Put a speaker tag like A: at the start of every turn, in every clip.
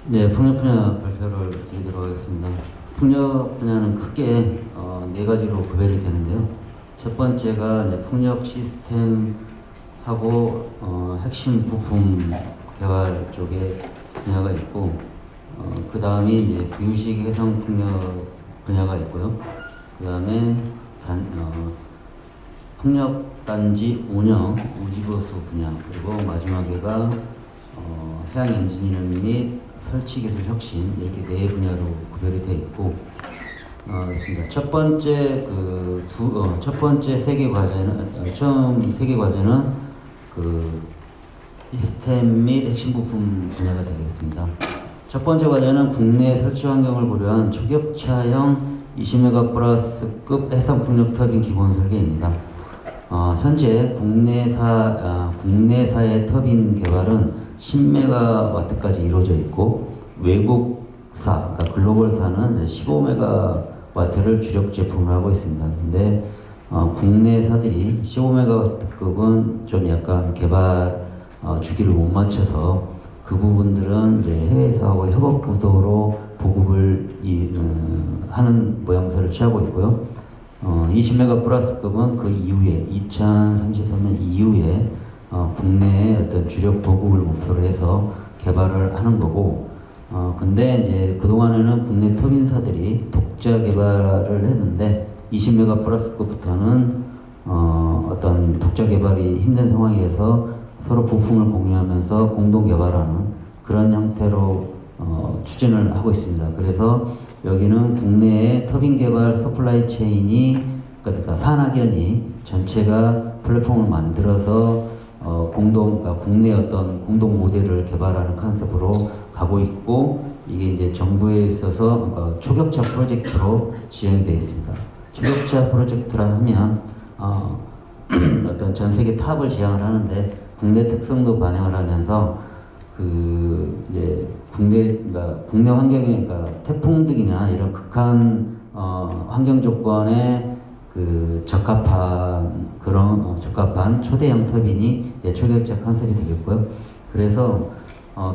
A: 네, 풍력 분야 발표를 드리도록 하겠습니다. 풍력 분야는 크게 네 가지로 구별이 되는데요. 첫 번째가 이제 풍력 시스템하고 핵심 부품 개발 쪽에 분야가 있고, 그 다음이 이제 비유식 해상 풍력 분야가 있고요. 그 다음에 풍력단지 운영 우지보수 분야, 그리고 마지막에가 해양 엔지니어링 및 설치 기술 혁신, 이렇게 네 분야로 구별이 되어 있고, 있습니다. 첫 번째 세계 과제는 처음 세계 과제는 그 시스템 및 핵심 부품 분야가 되겠습니다. 첫 번째 과제는 국내 설치 환경을 고려한 초격차형 20메가 플러스급 해상 풍력 터빈 기본 설계입니다. 현재 국내사의 터빈 개발은 10메가와트까지 이루어져 있고, 외국사, 그러니까 글로벌사는 15메가와트를 주력 제품을 하고 있습니다. 근데 국내사들이 15메가와트급은 좀 약간 개발 주기를 못 맞춰서 그 부분들은 이제 해외사하고 협업 구도로 보급을 하는 모양새를 취하고 있고요. 20메가 플러스급은 그 이후에 2033년 이후에 국내에 어떤 주력 보급을 목표로 해서 개발을 하는 거고, 근데 이제 그동안에는 국내 터빈사들이 독자 개발을 했는데 20메가 플러스급부터는 어떤 독자 개발이 힘든 상황에서 서로 부품을 공유하면서 공동 개발하는 그런 형태로 추진을 하고 있습니다. 그래서 여기는 국내의 터빈 개발 서플라이 체인이, 그러니까 산학연이 전체가 플랫폼을 만들어서 그러니까 국내 어떤 공동 모델을 개발하는 컨셉으로 가고 있고, 이게 이제 정부에 있어서 초격차 프로젝트로 지정이 되어 있습니다. 초격차 프로젝트라 하면 어떤 전 세계 탑을 지향을 하는데 국내 특성도 반영을 하면서 이제 그러니까 국내 환경에, 그러니까 태풍 등이나 이런 극한 환경 조건에 적합한 초대형 터빈이 이제 초격차 컨셉이 되겠고요. 그래서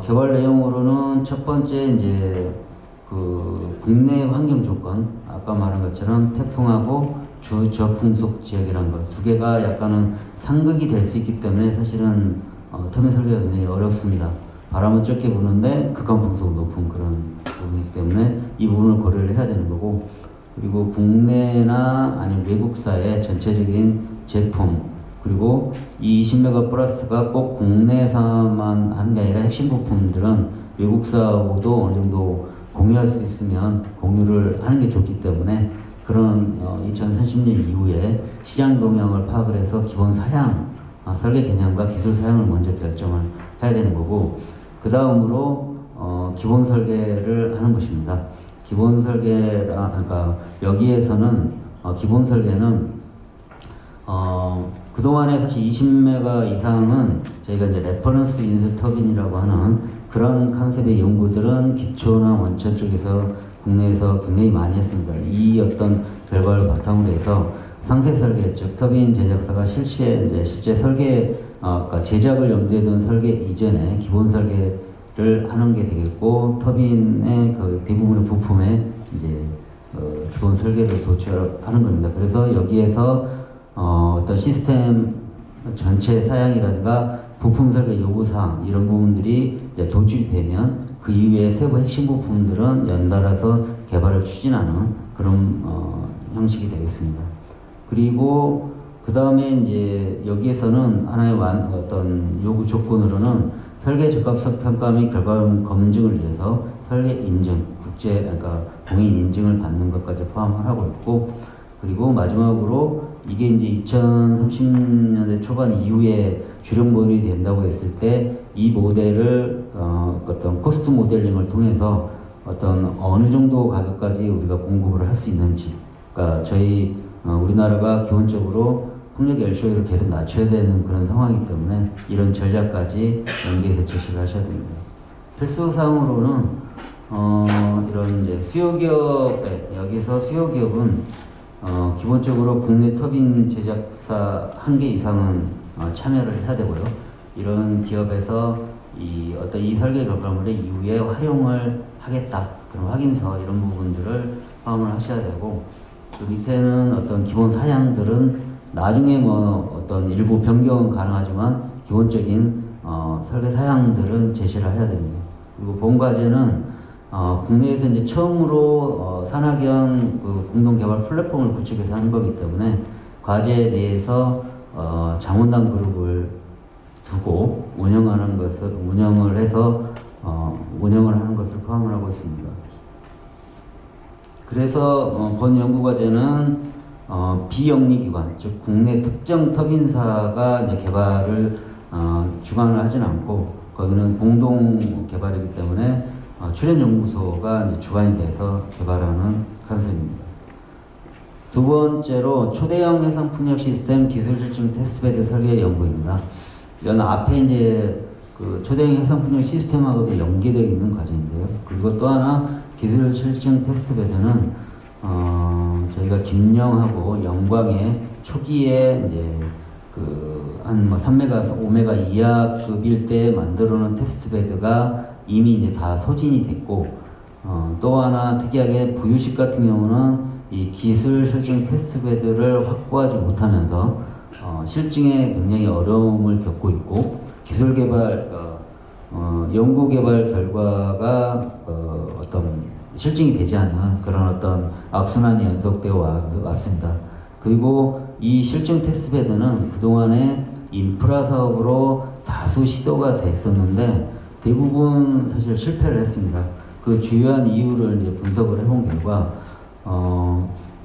A: 개발 내용으로는 첫 번째 이제 국내 환경 조건, 아까 말한 것처럼 태풍하고 주저풍속 지역이라는 것 두 개가 약간은 상극이 될 수 있기 때문에 사실은 터빈 설계가 굉장히 어렵습니다. 바람은 적게 부는데 극한 풍속은 높은 그런 부분이기 때문에 이 부분을 고려를 해야 되는 거고, 그리고 국내나 아니면 외국사의 전체적인 제품, 그리고 이 20메가 플러스가 꼭 국내사만 하는 게 아니라 핵심 부품들은 외국사하고도 어느 정도 공유할 수 있으면 공유를 하는 게 좋기 때문에 그런 2030년 이후에 시장 동향을 파악을 해서 기본 사양, 설계 개념과 기술 사양을 먼저 결정을 해야 되는 거고, 그 다음으로 기본 설계를 하는 것입니다. 기본 설계라, 그러니까 여기에서는 기본 설계는 그동안에 사실 20메가 이상은 저희가 이제 레퍼런스 인수 터빈이라고 하는 그런 컨셉의 연구들은 기초나 원천 쪽에서 국내에서 굉장히 많이 했습니다. 이 어떤 결과를 바탕으로 해서 상세 설계, 즉 터빈 제작사가 실제 설계, 그러니까 제작을 염두에 둔 설계 이전에 기본 설계를 하는 게 되겠고, 터빈의 대부분의 부품에 이제 기본 설계를 도출하는 겁니다. 그래서 여기에서 어떤 시스템 전체 사양이라든가 부품 설계 요구사항 이런 부분들이 이제 도출이 되면 그 이후에 세부 핵심 부품들은 연달아서 개발을 추진하는 그런 형식이 되겠습니다. 그리고 그 다음에 이제 여기에서는 하나의 어떤 요구 조건으로는 설계 적합성 평가 및 결과물 검증을 위해서 설계 인증, 그러니까 공인 인증을 받는 것까지 포함을 하고 있고, 그리고 마지막으로 이게 이제 2030년대 초반 이후에 주력 모델이 된다고 했을 때 이 모델을 어떤 코스트 모델링을 통해서 어떤 어느 정도 가격까지 우리가 공급을 할 수 있는지, 그러니까 우리나라가 기본적으로 풍력 LCOE를 계속 낮춰야 되는 그런 상황이기 때문에 이런 전략까지 연계해서 제시를 하셔야 됩니다. 필수사항으로는 이런 이제 여기서 수요기업은 기본적으로 국내 터빈 제작사 1개 이상은 참여를 해야 되고요. 이런 기업에서 이 설계 결과물의 이후에 활용을 하겠다. 그런 확인서 이런 부분들을 포함을 하셔야 되고, 그 밑에는 어떤 기본 사양들은 나중에 뭐 어떤 일부 변경은 가능하지만 기본적인 설계 사양들은 제시를 해야 됩니다. 그리고 본 과제는 국내에서 이제 처음으로 산학연 그 공동개발 플랫폼을 구축해서 하는 거기 때문에 과제에 대해서 장원당 그룹을 두고 운영을 해서 운영을 하는 것을 포함을 하고 있습니다. 그래서 본 연구과제는 비영리기관, 즉 국내 특정 터빈사가 이제 개발을 주관을 하진 않고 거기는 공동 개발이기 때문에 출연연구소가 이제 주관이 돼서 개발하는 컨셉입니다. 두 번째로 초대형 해상풍력 시스템 기술 실증 테스트베드 설계 연구입니다. 이건 앞에 이제 그 초대형 해상풍력 시스템하고도 연계되어 있는 과정인데요. 그리고 또 하나 기술 실증 테스트베드는 저희가 김영하고 영광의 초기에 이제 한 3메가, 5메가 이하급일 때 만들어놓은 테스트베드가 이미 이제 다 소진이 됐고, 또 하나 특이하게 부유식 같은 경우는 이 기술 실증 테스트베드를 확보하지 못하면서 실증에 굉장히 어려움을 겪고 있고, 기술 개발, 연구 개발 결과가 어떤 실증이 되지 않는 그런 어떤 악순환이 연속되어 왔습니다. 그리고 이 실증 테스트베드는 그동안에 인프라 사업으로 다수 시도가 됐었는데 대부분 사실 실패를 했습니다. 그 주요한 이유를 이제 분석을 해본 결과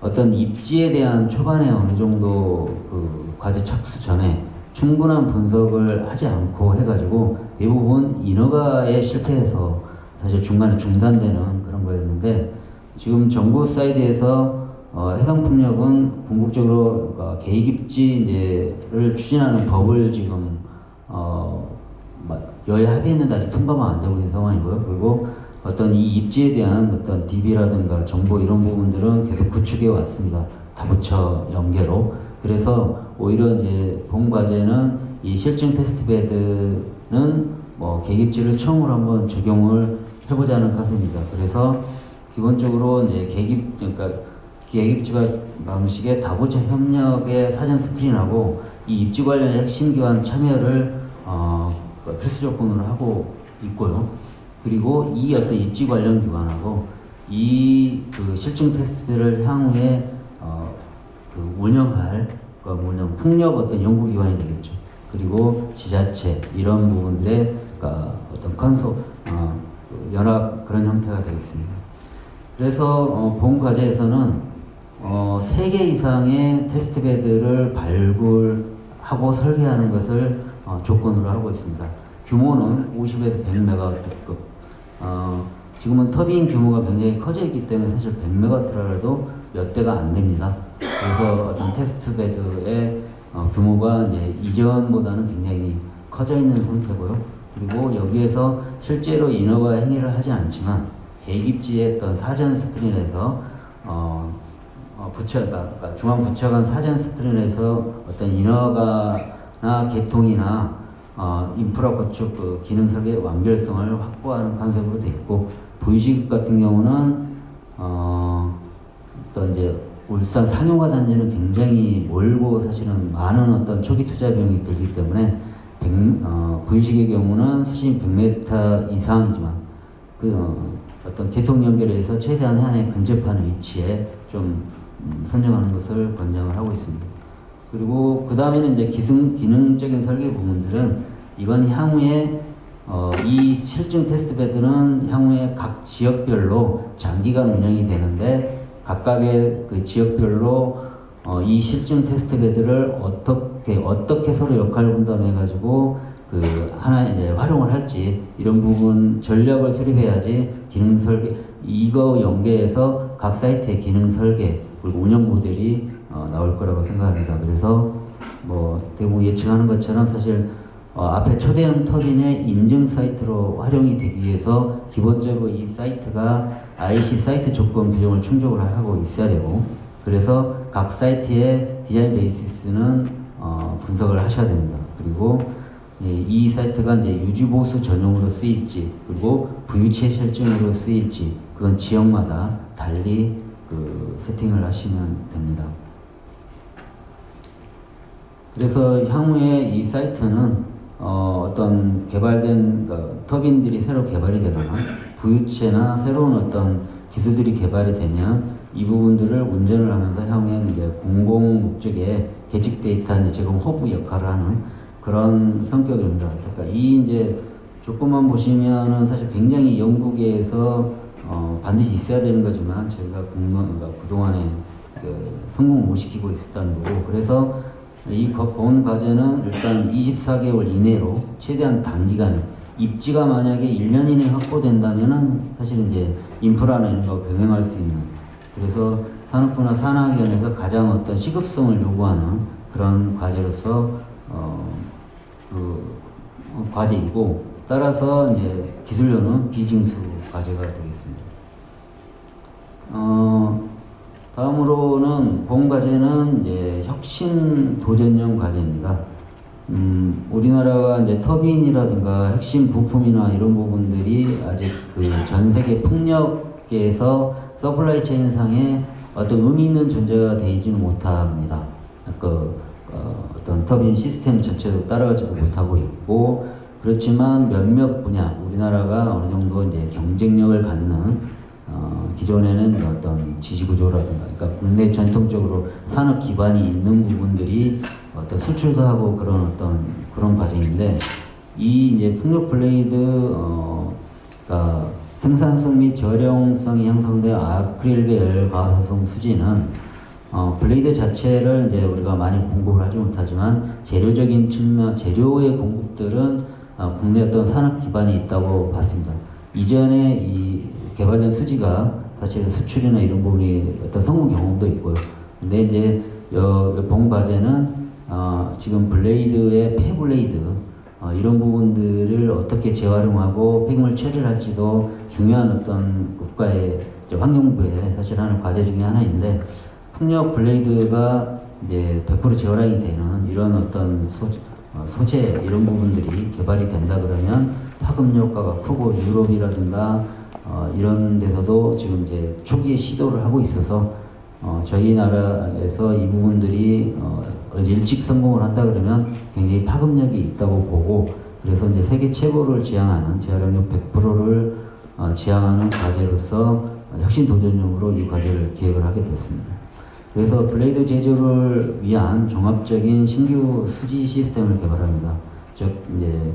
A: 어떤 입지에 대한 초반에 어느 정도 그 과제 착수 전에 충분한 분석을 하지 않고 해가지고 대부분 인허가에 실패해서 사실 중간에 중단되는 그런 거였는데, 지금 정부 사이드에서 해상풍력은 궁극적으로 계획입지를 추진하는 법을 지금 여야 합의했는데 아직 통과만 안 되고 있는 상황이고요. 그리고 어떤 이 입지에 대한 어떤 DB라든가 정보 이런 부분들은 계속 구축해 왔습니다. 다부처 연계로. 그래서 오히려 이제 본 과제는 이 실증 테스트베드는 계획입지를 처음으로 한번 적용을 해보자는 것입니다. 그래서 기본적으로 이제 계획입지 방식의 다부처 협력의 사전 스크린하고 이 입지 관련의 핵심 기관 참여를 필수 조건으로 하고 있고요. 그리고 이 어떤 입지 관련 기관하고 이 그 실증 테스트를 향후에 운영할 풍력 어떤 연구 기관이 되겠죠. 그리고 지자체 이런 부분들의 어떤 연합 그런 형태가 되겠습니다. 그래서 본 과제에서는 3개 이상의 테스트베드를 발굴하고 설계하는 것을 조건으로 하고 있습니다. 규모는 50에서 100메가와트급. 지금은 터빈 규모가 굉장히 커져 있기 때문에 사실 100메가와트라도 몇 대가 안 됩니다. 그래서 어떤 테스트베드의 규모가 이제 이전보다는 굉장히 커져 있는 상태고요. 그리고 여기에서 실제로 인허가 행위를 하지 않지만 계획입지의 어떤 사전 스크린에서 중앙 부처 간 사전 스크린에서 어떤 인허가나 개통이나 인프라 구축 그 기능 설계 완결성을 확보하는 컨셉으로 되어 있고, 부유식 같은 경우는 또 이제 울산 상용화 단지는 굉장히 멀고 사실은 많은 어떤 초기 투자 비용이 들기 때문에 부유식의 경우는 수심 100m 이상이지만 어떤 개통 연결에 의해서 최대한 해안에 근접하는 위치에 좀 선정하는 것을 권장을 하고 있습니다. 그리고 그 다음에는 이제 기능적인 설계 부분들은 이건 향후에 이 실증 테스트베드는 향후에 각 지역별로 장기간 운영이 되는데 각각의 그 지역별로 이 실증 테스트베드를 어떻게 서로 역할 분담해 가지고 이제 활용을 할지 이런 부분 전략을 수립해야지 기능 설계 이거 연계해서 각 사이트의 기능 설계 그리고 운영 모델이 나올 거라고 생각합니다. 그래서 대부분 예측하는 것처럼 사실 앞에 초대형 터빈의 인증 사이트로 활용이 되기 위해서 기본적으로 이 사이트가 IC 사이트 조건 규정을 충족을 하고 있어야 되고, 그래서 각 사이트의 디자인 베이시스는 분석을 하셔야 됩니다. 그리고 이 사이트가 이제 유지보수 전용으로 쓰일지 그리고 부유체 실증으로 쓰일지 그건 지역마다 달리 그 세팅을 하시면 됩니다. 그래서 향후에 이 사이트는 어떤 개발된 터빈들이 새로 개발이 되거나 부유체나 새로운 어떤 기술들이 개발이 되면 이 부분들을 운전을 하면서 향후에 이제 공공 목적의 계측 데이터 이제 제공 허브 역할을 하는 그런 성격입니다. 그러니까 이 이제 조건만 보시면은 사실 굉장히 연구계에서 반드시 있어야 되는 거지만 저희가 그동안에 성공 못 시키고 있었다는 거고, 그래서 이 본 과제는 일단 24개월 이내로 최대한 단기간에 입지가 만약에 1년 이내에 확보된다면은 사실 이제 인프라나 이런 거 병행할 수 있는, 그래서 산업부나 산하기관에서 가장 어떤 시급성을 요구하는 그런 과제로서 과제이고, 따라서 이제 기술료는 비징수 과제가 되겠습니다. 다음으로는 본 과제는 이제 혁신 도전형 과제입니다. 우리나라가 이제 터빈이라든가 핵심 부품이나 이런 부분들이 아직 그 전 세계 풍력계에서 서플라이 체인상에 어떤 의미 있는 존재가 되지는 못합니다. 어떤 터빈 시스템 전체도 따라가지도 못하고 있고, 그렇지만 몇몇 분야 우리나라가 어느 정도 이제 경쟁력을 갖는 기존에는 어떤 지지구조라든가, 그러니까 국내 전통적으로 산업 기반이 있는 부분들이 어떤 수출도 하고 그런 과정인데, 이 이제 풍력 블레이드 생산성 및 저렴성이 형성된 아크릴계 열 과사성 수지는 블레이드 자체를 이제 우리가 많이 공급을 하지 못하지만 재료적인 측면, 재료의 공급들은 국내 어떤 산업 기반이 있다고 봤습니다. 이전에 이 개발된 수지가 사실 수출이나 이런 부분이 어떤 성공 경험도 있고요. 근데 이제 본 과제는 지금 블레이드의 폐블레이드 이런 부분들을 어떻게 재활용하고 폐기물 처리를 할지도 중요한 어떤 국가의 환경부의 사실 하는 과제 중에 하나인데, 풍력 블레이드가 이제 100% 재활용이 되는 이런 어떤 소재 이런 부분들이 개발이 된다 그러면 파급 효과가 크고, 유럽이라든가 이런 데서도 지금 이제 초기에 시도를 하고 있어서 저희 나라에서 이 부분들이 일찍 성공을 한다 그러면 굉장히 파급력이 있다고 보고, 그래서 이제 세계 최고를 지향하는 재활용력 100%를 지향하는 과제로서 혁신 도전용으로 이 과제를 기획을 하게 됐습니다. 그래서 블레이드 제조를 위한 종합적인 신규 수지 시스템을 개발합니다. 즉 이제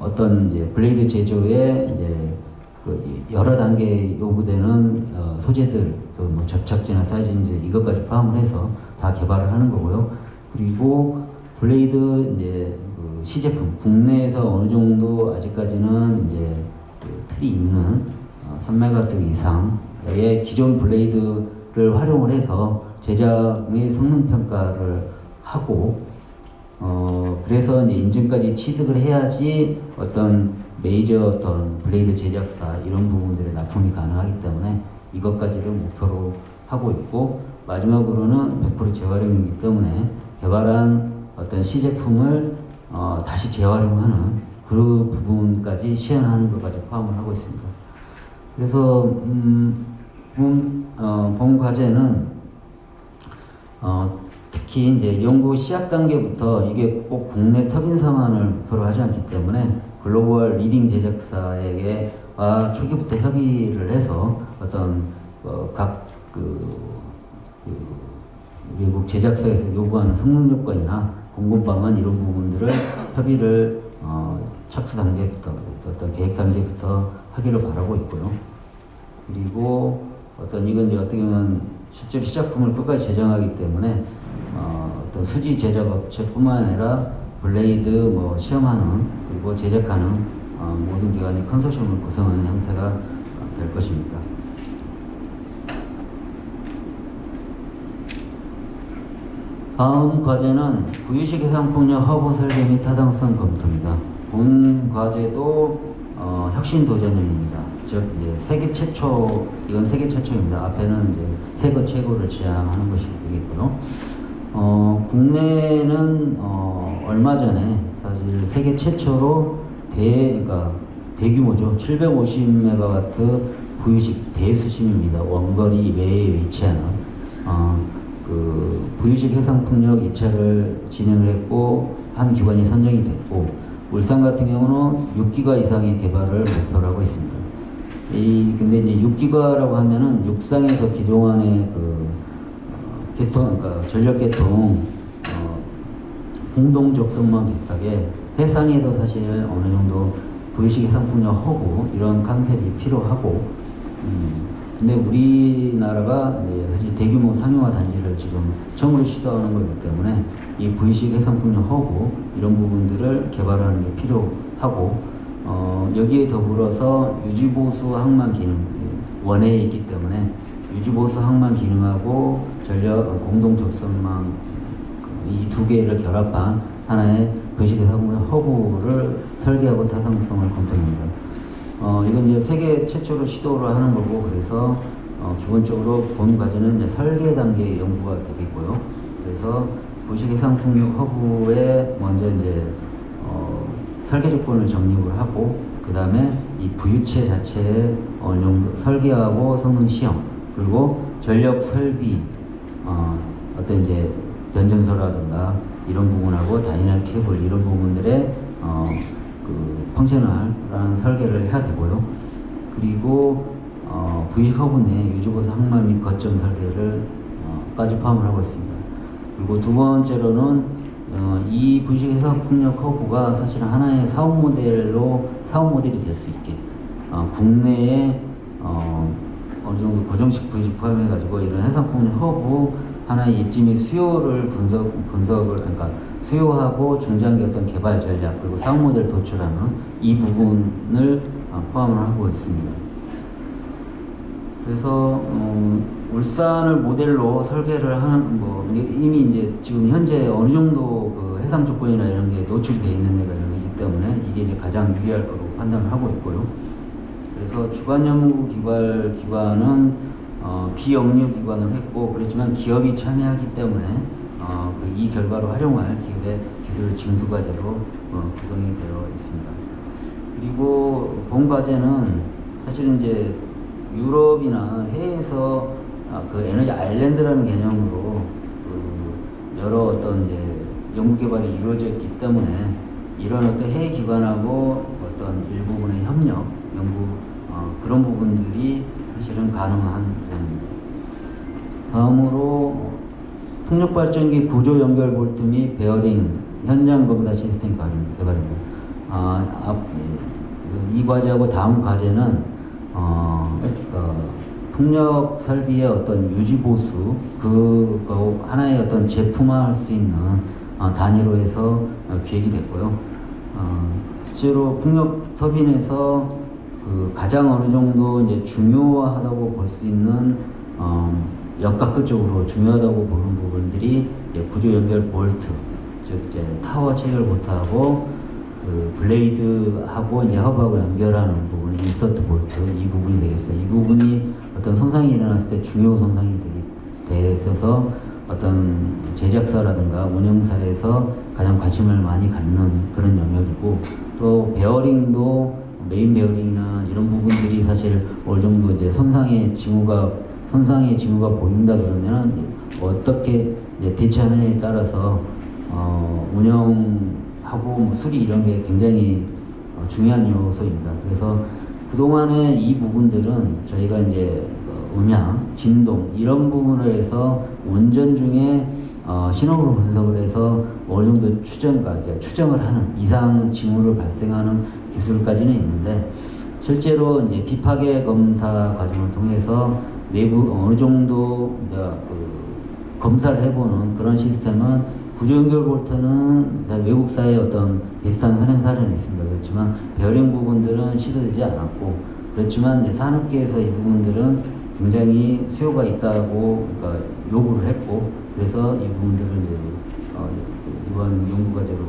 A: 어떤 이제 블레이드 제조에 이제 여러 단계 요구되는 소재들, 뭐 접착제나 사이즈인지 이것까지 포함을 해서 다 개발을 하는 거고요. 그리고 블레이드 이제 시제품 국내에서 어느 정도 아직까지는 이제 틀이 있는 3메가와트 이상의 기존 블레이드를 활용을 해서 제작의 성능 평가를 하고, 그래서 이제 인증까지 취득을 해야지 어떤 메이저 어떤 블레이드 제작사 이런 부분들에 납품이 가능하기 때문에 이것까지를 목표로 하고 있고, 마지막으로는 100% 재활용이기 때문에 개발한 어떤 시제품을 다시 재활용하는 그 부분까지 시연하는 것까지 포함을 하고 있습니다. 그래서 본 과제는 특히 이제 연구 시작 단계부터 이게 꼭 국내 터빈사만을 목표로 하지 않기 때문에 글로벌 리딩 제작사에게와 초기부터 협의를 해서 어떤 각 외국 제작사에서 요구하는 성능 요건이나 공급 방안 이런 부분들을 협의를 착수 단계부터 어떤 계획 단계부터 하기를 바라고 있고요. 그리고 이건 이제 어떻게 보면 실제로 시작품을 끝까지 제작하기 때문에 어떤 수지 제작 업체뿐만 아니라 블레이드 뭐 시험하는 그리고 제작하는 모든 기관이 컨소시엄을 구성하는 형태가 될 것입니다. 다음 과제는 부유식 해상풍력 허브 설계 및 타당성 검토입니다. 본 과제도 혁신 도전형입니다. 즉 이제 세계 최초, 이건 세계 최초입니다. 앞에는 이제 세계 최고를 지향하는 것이 되겠고요. 국내는 얼마 전에 사실 세계 최초로 그러니까 대규모죠. 750메가와트 부유식 대수심입니다. 원거리 외에 위치하는 그 부유식 해상풍력 입찰을 진행했고 한 기관이 선정이 됐고, 울산 같은 경우는 6기가 이상의 개발을 목표로 하고 있습니다. 근데 이제 6기가라고 하면은 육상에서 기존의 그 그러니까 전력 계통 공동 적성만 비슷하게 해상에도 사실 어느 정도 부유식 해상풍력 허브 이런 컨셉이 필요하고, 근데 우리나라가 사실 대규모 상용화 단지를 지금 처음으로 시도하는 거기 때문에 이 부유식 해상풍력 허브 이런 부분들을 개발하는 게 필요하고, 여기에 더불어서 유지보수 항만 기능 원해에 있기 때문에 유지보수 항만 기능하고 전력 공동 적성망 이 두 개를 결합한 하나의 부유식 해상풍력 허브를 설계하고 타당성을 검토합니다. 이건 이제 세계 최초로 시도를 하는 거고, 그래서 기본적으로 본 과제는 이제 설계 단계 연구가 되겠고요. 그래서 부유식 해상풍력 허브에 먼저 이제 설계 조건을 정립을 하고, 그 다음에 이 부유체 자체의 어느 정도 설계하고 성능 시험, 그리고 전력 설비, 어떤 이제 변전소라든가 이런 부분하고 다이나믹 케이블 이런 부분들의 그 펑셔널한 설계를 해야 되고요. 그리고 부유식 허브 내 유지보수 항만 및 거점 설계를 까지 포함을 하고 있습니다. 그리고 두 번째로는 이 부유식 해상풍력 허브가 사실 하나의 사업 모델이 될 수 있게 국내에 어느 정도 고정식 부유식 포함해가지고 이런 해상풍력 허브 하나의 입지 및 수요를 분석을 그러니까 수요하고 중장기 어떤 개발 전략 그리고 사업 모델을 도출하는 이 부분을 포함을 하고 있습니다. 그래서 울산을 모델로 설계를 하는 이미 이제 지금 현재 어느 정도 그 해상 조건이나 이런 게 노출이 되어 있는 데가 있기 때문에 이게 이제 가장 유리할 거로 판단을 하고 있고요. 그래서 주관 연구 기관 기관은 비영리 기관을 했고, 그렇지만 기업이 참여하기 때문에 이 결과로 활용할 기업의 기술 징수 과제로 구성이 되어 있습니다. 그리고 본 과제는 사실 이제 유럽이나 해외에서 그 에너지 아일랜드라는 개념으로 여러 어떤 이제 연구 개발이 이루어져 있기 때문에 이런 어떤 해외 기관하고 어떤 일부분의 협력, 연구 그런 부분들이 사실은 가능한 점입니다. 다음으로 풍력 발전기 구조 연결 볼트 및 베어링 현장 검사 시스템 개발입니다. 이 과제하고 다음 과제는 풍력 설비의 어떤 유지 보수 그거 하나의 어떤 제품화할 수 있는 단위로 해서 기획이 됐고요. 실제로 풍력 터빈에서 그 가장 어느 정도 이제 중요하다고 볼 수 있는 역학극적으로 중요하다고 보는 부분들이 구조 연결 볼트, 즉 이제 타워 체결 볼트하고 그 블레이드하고 이제 허브하고 연결하는 부분이 인서트 볼트 이 부분이 되겠습니다. 이 부분이 어떤 손상이 일어났을 때 중요 손상이 되게 있어서 어떤 제작사라든가 운영사에서 가장 관심을 많이 갖는 그런 영역이고, 또 베어링도 메인 베어링이나 이런 부분들이 사실 어느 정도 이제 손상의 징후가 보인다 그러면 어떻게 이제 대처하느냐에 따라서 운영하고 수리 이런 게 굉장히 중요한 요소입니다. 그래서 그동안에 이 부분들은 저희가 이제 음향, 진동 이런 부분을 해서 운전 중에 신호를 분석을 해서 어느 정도 추정을 하는 이상 징후를 발생하는 기술까지는 있는데, 실제로 이제 비파괴 검사 과정을 통해서 내부 어느 정도 검사를 해보는 그런 시스템은 구조 연결 볼트는 외국사의 어떤 비슷한 현행 사례는 있습니다. 그렇지만 베어링 부분들은 시도되지 않았고, 그렇지만 이제 산업계에서 이 부분들은 굉장히 수요가 있다고 요구를 했고, 그래서 이 부분들을 이제 이번 연구 과제로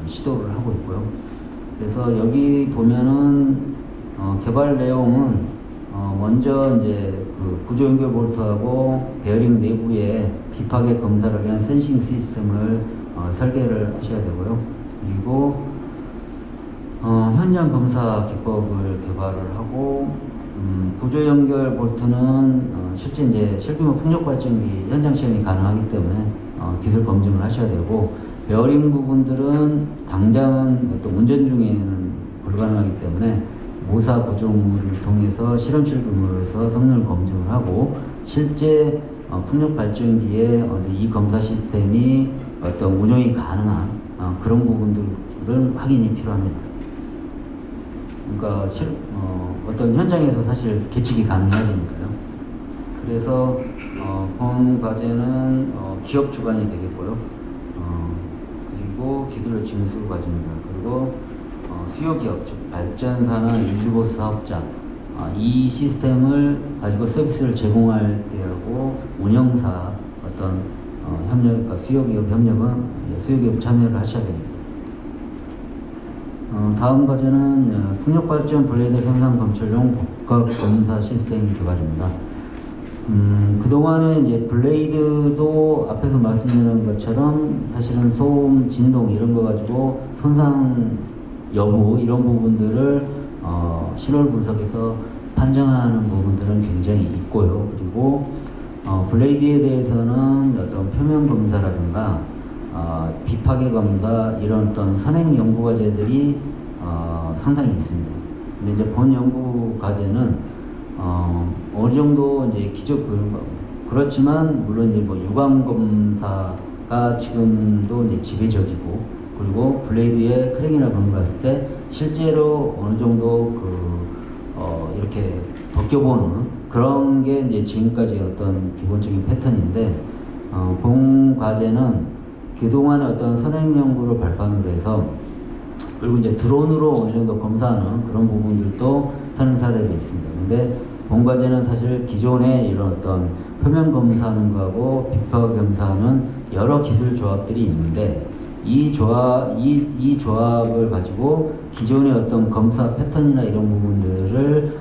A: 시도를 하고 있고요. 그래서 여기 보면은 개발 내용은 먼저 이제 그 구조 연결 볼트하고 베어링 내부에 비파괴 검사를 위한 센싱 시스템을 설계를 하셔야 되고요. 그리고 현장 검사 기법을 개발을 하고 구조 연결 볼트는 실제 이제 실규모 풍력 발전기 현장 시험이 가능하기 때문에 기술 검증을 하셔야 되고, 베어링 부분들은 당장은 어떤 운전 중에는 불가능하기 때문에 모사 구조물을 통해서 실험실 규모에서 성능을 검증을 하고, 실제 풍력 발전기에 이 검사 시스템이 어떤 운영이 가능한 그런 부분들은 확인이 필요합니다. 그러니까 어떤 현장에서 사실 계측이 가능해야 되니까요. 그래서 본 과제는 기업 주관이 되겠고요. 그리고 기술력 징수 과제입니다. 그리고 수요기업, 즉 발전사나 유지보수 사업자, 이 시스템을 가지고 서비스를 제공할 때하고 운영사 어떤 협력, 수요기업 협력은 수요기업 참여를 하셔야 됩니다. 다음 과제는 풍력발전 블레이드 생산 검출용 복합 검사 시스템 개발입니다. 그동안에 이제 블레이드도 앞에서 말씀드린 것처럼 사실은 소음, 진동 이런 거 가지고 손상 여부 이런 부분들을 실월 분석에서 판정하는 부분들은 굉장히 있고요. 그리고 블레이드에 대해서는 어떤 표면 검사라든가 비파괴 검사 이런 어떤 선행 연구 과제들이 상당히 있습니다. 근데 이제 본 연구 과제는 어느 정도 이제 그렇지만 물론 이제 뭐 유감 검사가 지금도 이제 지배적이고, 그리고 블레이드에 크랙이나 그런 거 봤을 때 실제로 어느 정도 이렇게 벗겨보는 그런 게 이제 지금까지 어떤 기본적인 패턴인데, 본 과제는 그동안의 어떤 선행 연구를 발판으로 해서, 그리고 이제 드론으로 어느 정도 검사하는 그런 부분들도 선행 사례가 있습니다. 근데 본 과제는 사실 기존의 이런 어떤 표면 검사하는 거하고 비파 검사하는 여러 기술 조합들이 있는데, 이 조합을 가지고 기존의 어떤 검사 패턴이나 이런 부분들을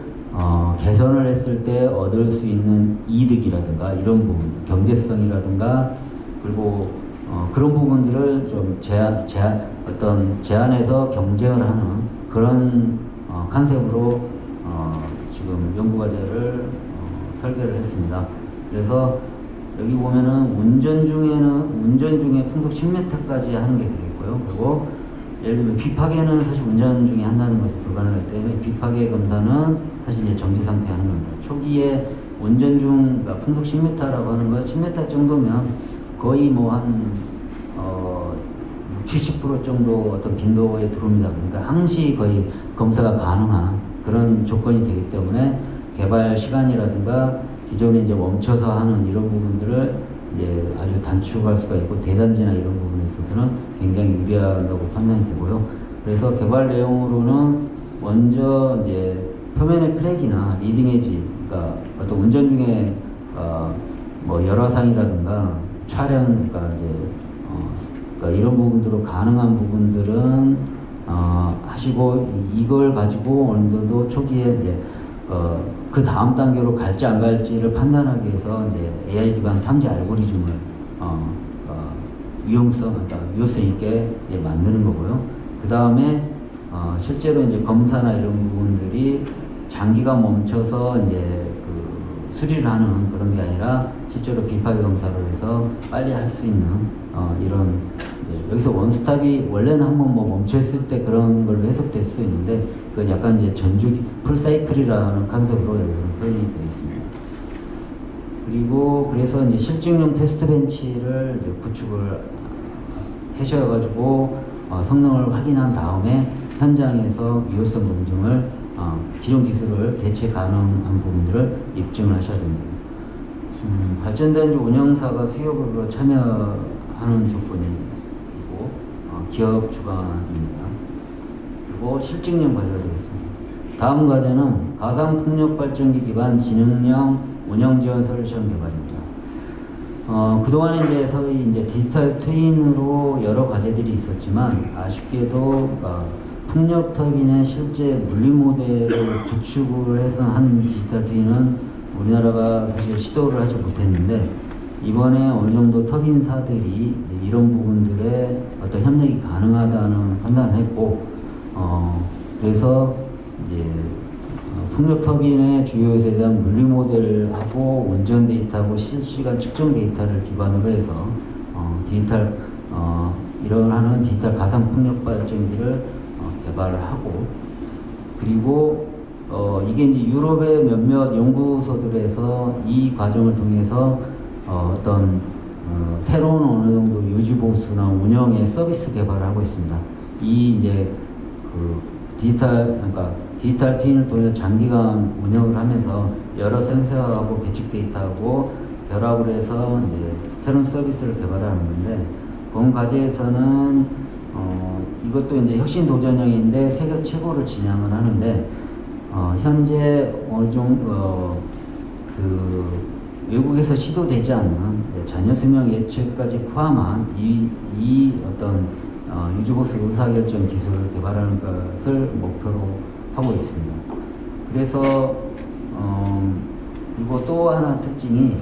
A: 개선을 했을 때 얻을 수 있는 이득이라든가 이런 부분, 경제성이라든가, 그리고 그런 부분들을 좀 제안해서 경쟁을 하는 그런 컨셉으로 지금 연구과제를 설계를 했습니다. 그래서 여기 보면은 운전 중에 풍속 10m까지 하는 게 되겠고요. 그리고 예를 들면 비파괴는 사실 운전 중에 한다는 것이 불가능하기 때문에 비파괴 검사는 사실 이제 정지 상태 하는 겁니다. 초기에 운전 중, 그러니까 풍속 10m라고 하는 거 10m 정도면 거의 뭐 한 70% 정도 어떤 빈도에 들어옵니다. 그러니까 항시 거의 검사가 가능한 그런 조건이 되기 때문에 개발 시간이라든가 기존에 이제 멈춰서 하는 이런 부분들을 이제 아주 단축할 수가 있고, 대단지나 이런 부분에 있어서는 굉장히 유리하다고 판단이 되고요. 그래서 개발 내용으로는 먼저 이제 표면의 크랙이나 리딩 에지, 그러니까 어떤 운전 중에 뭐 열화상이라든가 촬영, 그러니까 이제 그러니까 이런 부분들로 가능한 부분들은 하시고, 이걸 가지고 어느 정도 초기에 이제 그 다음 단계로 갈지 안 갈지를 판단하기 위해서 이제 AI 기반 탐지 알고리즘을 그러니까 유효성 있게 이제 만드는 거고요. 그 다음에 실제로 이제 검사나 이런 부분들이 장기간 멈춰서 이제 수리를 하는 그런 게 아니라 실제로 비파괴 검사를 해서 빨리 할 수 있는 이런, 여기서 원스톱이 원래는 한번 뭐 멈춰있을 때 그런 걸로 해석될 수 있는데, 그건 약간 이제 전주기 풀사이클이라는 컨셉으로 여기서 표현이 되어 있습니다. 그리고 그래서 이제 실증용 테스트 벤치를 이제 구축을 하셔가지고 성능을 확인한 다음에 현장에서 유효성 검증을 기존 기술을 대체 가능한 부분들을 입증을 하셔야 됩니다. 발전된 운영사가 수요급으로 참여하는 조건이고, 기업 주관입니다. 그리고 실증형 과제가 되겠습니다. 다음 과제는 가상풍력 발전기 기반 지능형 운영 지원 솔루션 개발입니다. 그동안에 이제 소위 이제 디지털 트윈으로 여러 과제들이 있었지만, 아쉽게도 풍력 터빈의 실제 물리 모델을 구축을 해서 한 디지털 트윈은 우리나라가 사실 시도를 하지 못했는데, 이번에 어느 정도 터빈사들이 이런 부분들에 어떤 협력이 가능하다는 판단을 했고, 그래서 이제 풍력 터빈의 주요 요소에 대한 물리 모델하고 운전 데이터하고 실시간 측정 데이터를 기반으로 해서 디지털 이러한 디지털 가상 풍력 발전기를 개발을 하고, 그리고 이게 이제 유럽의 몇몇 연구소들에서 이 과정을 통해서 어떤 새로운 어느 정도 유지 보수나 운영의 서비스 개발을 하고 있습니다. 이 이제 그 그러니까 디지털 트윈을 통해 장기간 운영을 하면서 여러 센서하고 계측 데이터하고 결합을 해서 이제 새로운 서비스를 개발하는 건데, 본 과제에서는 이것도 이제 혁신 도전형인데 세계 최고를 진행을 하는데, 현재 어느 정도 그 외국에서 시도되지 않는 자녀 수명 예측까지 포함한 이 어떤 유지보수 의사결정 기술을 개발하는 것을 목표로 하고 있습니다. 그래서 그리고 또 하나 특징이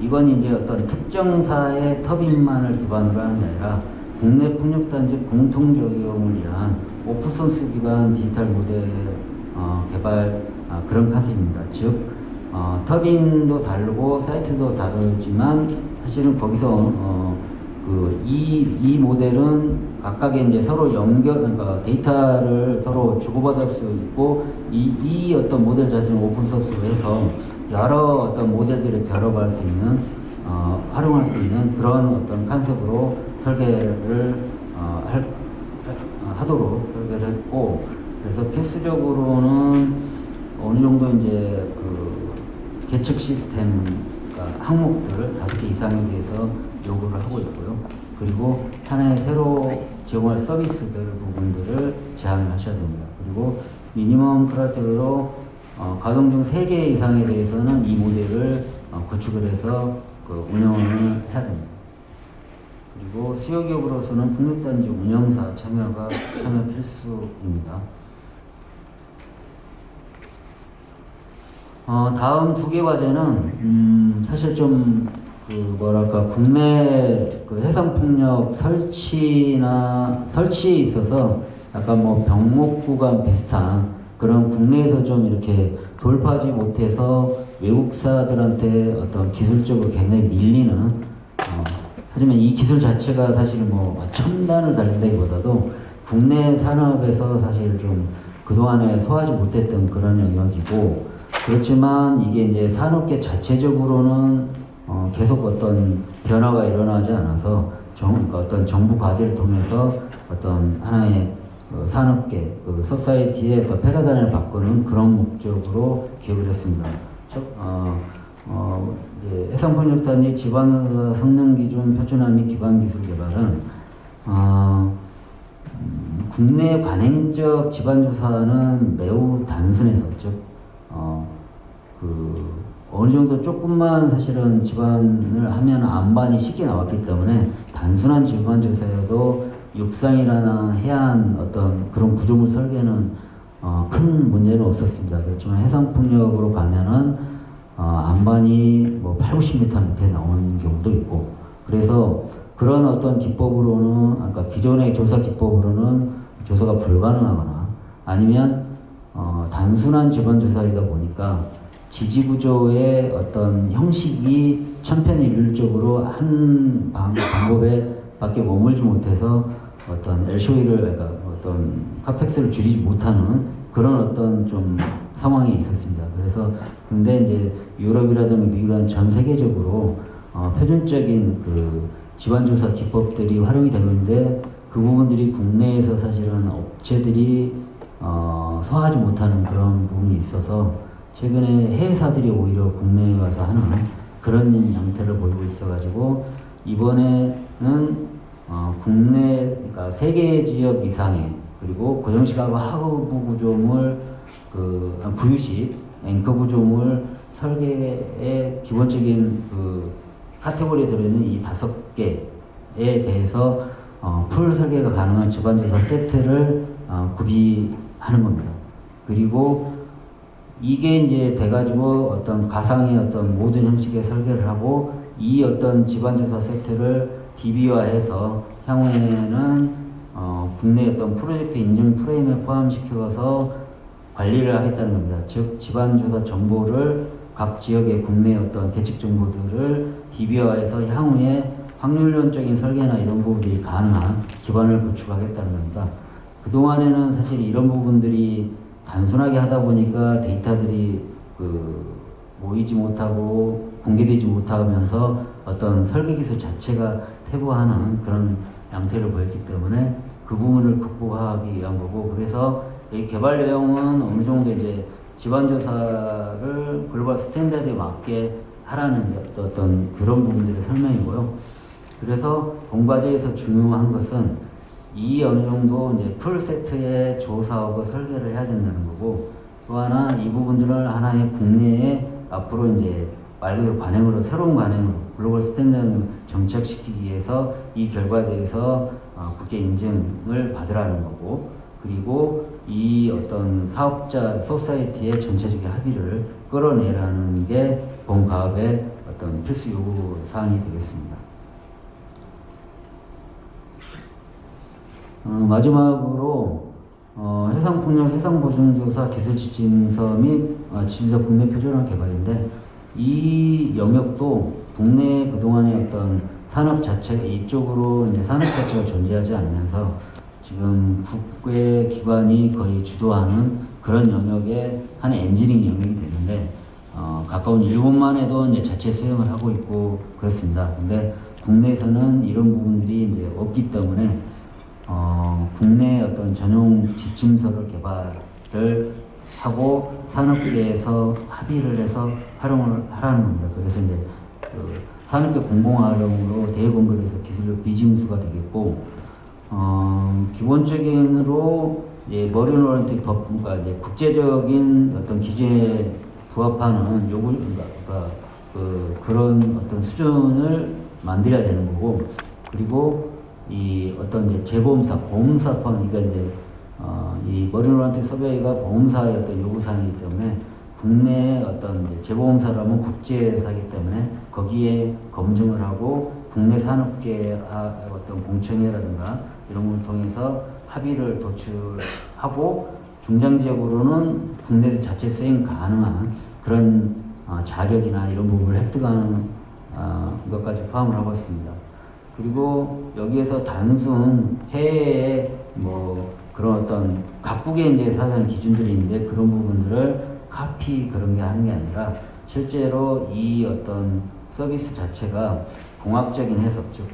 A: 이건 이제 어떤 특정사의 터빈만을 기반으로 하는 게 아니라 국내 풍력단지 공통 적용을 위한 오픈소스 기반 디지털 모델 개발 그런 컨셉입니다. 즉 터빈도 다르고 사이트도 다르지만 사실은 거기서 이 모델은 각각의 이제 서로 그러니까 데이터를 서로 주고받을 수 있고, 이 어떤 모델 자체는 오픈소스로 해서 여러 어떤 모델들을 결합할 수 있는, 활용할 수 있는 그런 어떤 컨셉으로 설계를 하도록 설계를 했고, 그래서 필수적으로는 어느 정도 이제 그 계측 시스템 항목들 5개 이상에 대해서 요구를 하고 있고요. 그리고 하나의 새로 제공할 서비스들 부분들을 제한을 하셔야 됩니다. 그리고 미니멈 크라이테리아로 가동 중 3개 이상에 대해서는 이 모델을 구축을 해서 운영을 해야 됩니다. 그리고 수요기업으로서는 풍력단지 운영사 참여 필수입니다. 다음 2개 과제는 사실 좀 국내 해상풍력 설치에 있어서 약간 뭐 병목 구간 비슷한 그런 국내에서 좀 이렇게 돌파하지 못해서 외국사들한테 어떤 기술적으로 굉장히 밀리는, 하지만 이 기술 자체가 사실 뭐 첨단을 달린다기보다도 국내 산업에서 사실 좀 그동안에 소화하지 못했던 그런 영역이고, 그렇지만 이게 이제 산업계 자체적으로는 계속 어떤 변화가 일어나지 않아서 그러니까 어떤 정부 과제를 통해서 어떤 하나의 산업계, 소사이티의 더 패러다임을 바꾸는 그런 목적으로 기획을 했습니다. 해상풍력단지 지방 성능 기준 표준화 및 기반 기술 개발은 국내 관행적 지반 조사는 매우 단순해서, 어느 정도 조금만 사실은 지반을 하면 안반이 쉽게 나왔기 때문에 단순한 지반 조사여도 육상이나 해안 어떤 그런 구조물 설계는 큰 문제는 없었습니다. 그렇지만 해상풍력으로 가면은 안반이 뭐 80, 90m 밑에 나오는 경우도 있고, 그래서 그런 어떤 기법으로는 아까 기존의 조사 기법으로는 조사가 불가능하거나 아니면 단순한 지반 조사이다 보니까 지지구조의 어떤 형식이 천편일률적으로 한 방법에 밖에 머물지 못해서 어떤 LCOE를, 그러니까 어떤 카펙스를 줄이지 못하는 그런 어떤 좀 상황이 있었습니다. 그래서 근데 이제 유럽이라든가 미국이라든 전 세계적으로 표준적인 그 지반조사 기법들이 활용이 되고 있는데, 그 부분들이 국내에서 사실은 업체들이 소화하지 못하는 그런 부분이 있어서 최근에 해외사들이 오히려 국내에 와서 하는 그런 양태를 보이고 있어가지고, 이번에는 국내, 그러니까 3개 지역 이상의, 그리고 고정식하고 하부 구조물, 부유식 앵커 구조물 설계의 기본적인 카테고리에 들어있는 이 5개에 대해서 풀 설계가 가능한 지반조사 세트를 구비하는 겁니다. 그리고 이게 이제 돼가지고 어떤 가상의 어떤 모든 형식의 설계를 하고 이 어떤 지반조사 세트를 DB화해서 향후에는 국내 어떤 프로젝트 인증 프레임에 포함시켜서 관리를 하겠다는 겁니다. 즉 지반조사 정보를 각 지역의 국내 어떤 계측 정보들을 DB화해서 향후에 확률론적인 설계나 이런 부분들이 가능한 기반을 구축하겠다는 겁니다. 그동안에는 사실 이런 부분들이 단순하게 하다 보니까 데이터들이 모이지 못하고 공개되지 못하면서 어떤 설계 기술 자체가 퇴보하는 그런 양태를 보였기 때문에 그 부분을 극복하기 위한 거고, 그래서 이 개발 내용은 어느 정도 이제 지반조사를 글로벌 스탠다드에 맞게 하라는 어떤 그런 부분들의 설명이고요. 그래서 본과제에서 중요한 것은 이 어느 정도 이제 풀 세트의 조사하고 설계를 해야 된다는 거고, 또 하나 이 부분들을 하나의 국내에 앞으로 이제 말 그대로 관행으로, 새로운 관행으로 글로벌 스탠다드를 정착시키기 위해서 이 결과에 대해서 국제 인증을 받으라는 거고, 그리고 이 어떤 사업자 소사이티의 전체적인 합의를 끌어내라는 게 본 가업의 어떤 필수 요구 사항이 되겠습니다. 마지막으로 해상폭력 해상보증조사 기술지침서 및 지침서 국내 표준화 개발인데, 이 영역도 국내 그동안의 어떤 산업 자체가 이쪽으로 이제 산업 자체가 존재하지 않으면서 지금 국외 기관이 거의 주도하는 그런 영역의 한 엔지니어링 영역이 되는데, 가까운 일본만 해도 이제 자체 수행을 하고 있고 그렇습니다. 근데 국내에서는 이런 부분들이 이제 없기 때문에 국내 어떤 전용 지침서를 개발을 하고 산업계에서 합의를 해서 활용을 하라는 겁니다. 그래서 이제 산업계 공공활용으로 대공급에서 기술력 비즈니스가 되겠고, 기본적인으로 이제 머린 워런티 법과 이제 국제적인 어떤 기준에 부합하는 그런 어떤 수준을 만들어야 되는 거고, 그리고 이 어떤 이제 재보험사, 보험사 포함, 그러니까 이제 이 머린 워런티 서베이가 보험사의 어떤 요구사항이기 때문에 국내 어떤 이제 재보험사라면 국제사이기 때문에 거기에 검증을 하고 국내 산업계의 어떤 공청회라든가 이런 걸 통해서 합의를 도출하고 중장기적으로는 국내에서 자체 수행 가능한 그런 자격이나 이런 부분을 획득하는 것까지 포함을 하고 있습니다. 그리고 여기에서 단순 해외에 뭐 그런 어떤 각국의 이제 사상 기준들이 있는데 그런 부분들을 카피 그런 게 하는 게 아니라 실제로 이 어떤 서비스 자체가 공학적인 해석, 즉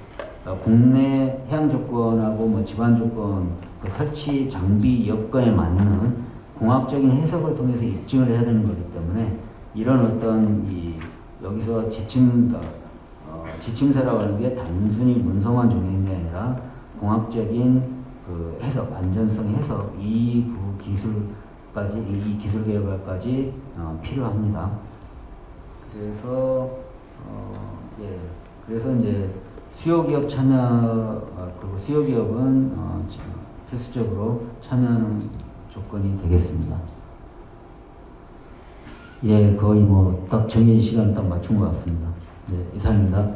A: 국내 해양 조건하고 뭐 지반 조건, 그 설치 장비 여건에 맞는 공학적인 해석을 통해서 입증을 해야 되는 거기 때문에 이런 어떤 여기서 지침서라고 하는 게 단순히 문서만 정해진 게 아니라 공학적인 그 해석, 안전성 해석, 이 기술까지, 이 기술 개발까지 필요합니다. 그래서 그래서 이제 수요기업 참여, 그리고 수요기업은 필수적으로 참여하는 조건이 되겠습니다. 예, 거의 뭐 딱 정해진 시간 딱 맞춘 것 같습니다. 네, 이상입니다.